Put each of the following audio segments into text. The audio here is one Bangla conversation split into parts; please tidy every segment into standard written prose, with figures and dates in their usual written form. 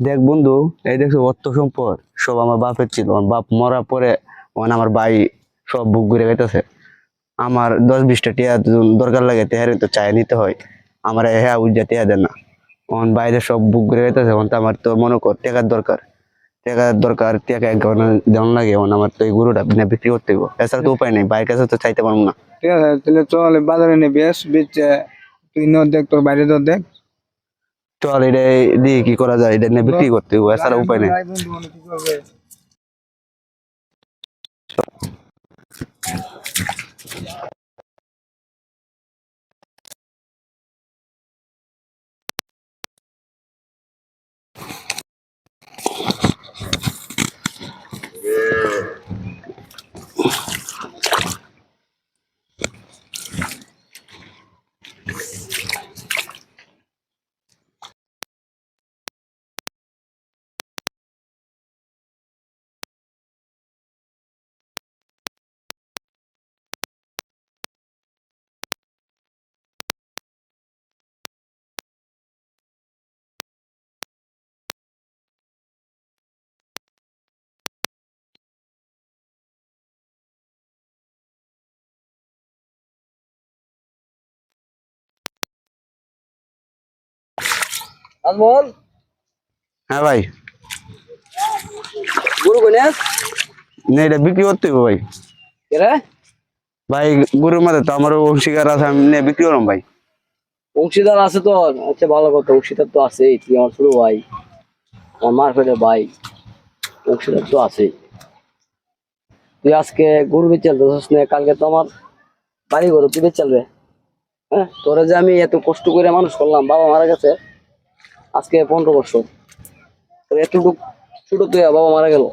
দেখ বন্ধু, এই দেখছো অর্থ সম্পদ সব আমার বাপের ছিল। আমার বাপ মরার পরে আমার ভাই সব বুক ঘুরে গেতেছে। আমার 10-20টা টিয়া দরকার লাগে, টিয়ার তো চাই নিতে হয়। আমার হ্যাঁ উজ্জা টিয়া দেন না। বাইরে সব বুক ঘুরে গেতেছে। তো আমার তো মনে কর টাকার দরকার, টাকার দরকার, টাকা এক ঘন্টা দেওয়ান লাগে। আমার তো এই গরুটা বিক্রি করতে হইব, এছাড়া তো উপায় নেই, বাইরের কাছে তো চাইতে পারবো না। ঠিক আছে, তাহলে চল বাজারে নিয়ে বেশ বেচে তুই ন দেখ, তোর বাইরে তো দেখ। চল এটা দিয়ে কি করা যায়, এটা নিয়ে বিক্রি করতে হইব, এছাড়া উপায় নেই। বন্ধু মানে কি করবে? আজমল, হ্যাঁ ভাই, গরু কোনে না এটা বিক্রি করতে হইব ভাই। কেরে? ভাই গরুর মধ্যে তো আমারও অংশীদার আছে, আমি নিয়ে বিক্রি করলাম ভাই। অংশীদার আছে তো? আচ্ছা, ভালো কথা, অংশীদার তো আছেই। তুই আমার ছোট ভাই, আমার মার ফেলে ভাই, অংশীদার তো আছেই। তুই আজকে গরু বেচাল দোষ নে, কালকে তো আমার বাড়ি গরু তুই বেচালবে। হ্যাঁ, তোরা যে আমি এত কষ্ট করে মানুষ করলাম, বাবা মারা গেছে আজকে 15 বছর। তোর এতটুক ছোট তুই, বাবা মারা গেল,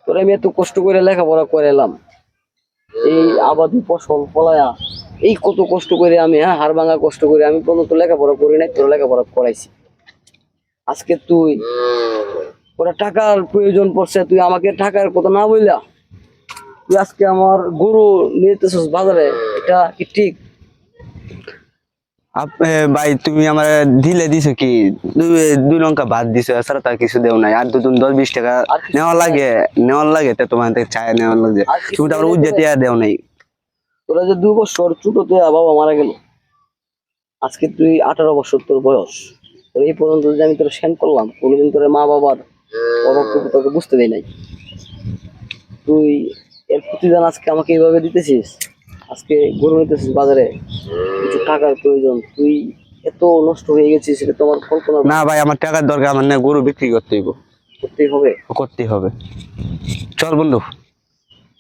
তোর আমি এত কষ্ট করে লেখাপড়া করে এলাম, এই আবাদি ফসল ফলায়া, এই কত কষ্ট করে আমি, হ্যাঁ, হাড় ভাঙা কষ্ট করে আমি পর্যন্ত লেখাপড়া করি নাই, তোর লেখাপড়া করাইছি। আজকে তুই ওরা টাকার প্রয়োজন পড়ছে, তুই আমাকে টাকার কথা না বললা তুই আজকে আমার গরু নিয়ে যেতেছিস বাজারে, এটা কি ঠিক? ভাই তুমি আমার দিলে দিছো কি, দুই দুই লঙ্কা ভাত দিছো, এছাড়া তার কিছু দেও নাই। আর দুজন 10-20 টাকা আর কিছু নেওয়ার লাগে তো তোমার থেকে চায় নেওয়ার লাগে। আর কিছু তুমি তো আমার দিলে তোরে, উজ্জাতিয়া দেও নাই। তোরা যে 2 বছর ছোট তুই, বাবা মারা গেল, আজকে তুই 18 বছর তোর বয়স, তোর এই পর্যন্ত যদি আমি তোর সেন করলাম, কোনোদিন তোর মা বাবার অভাবটুকু তোকে বুঝতে দেয় নাই। তুই এর প্রতিদান আজকে আমাকে এইভাবে দিতেছিস। আজকে গরু নিতেছিস বাজারে, কিছু টাকার প্রয়োজন, তুই এত নষ্ট হয়ে গেছিস, সেটা তোমার কল্পনা না ভাই, আমার টাকার দরকার, আমার না গরু বিক্রি করতে হইব, করতেই হবে। করতেই হবে। চল বন্ধু।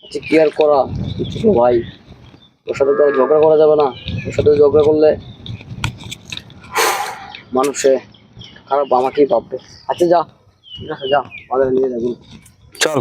আচ্ছা, কি আর করা, কিছু তো ভাই, ওর সাথে তো আর ঝগড়া করা যাবে না। ওর সাথে ঝগড়া করলে মানুষে খারাপ আমাকেই ভাববে। আচ্ছা যা, ঠিক আছে, যা বাজারে নিয়ে যাবো। চল।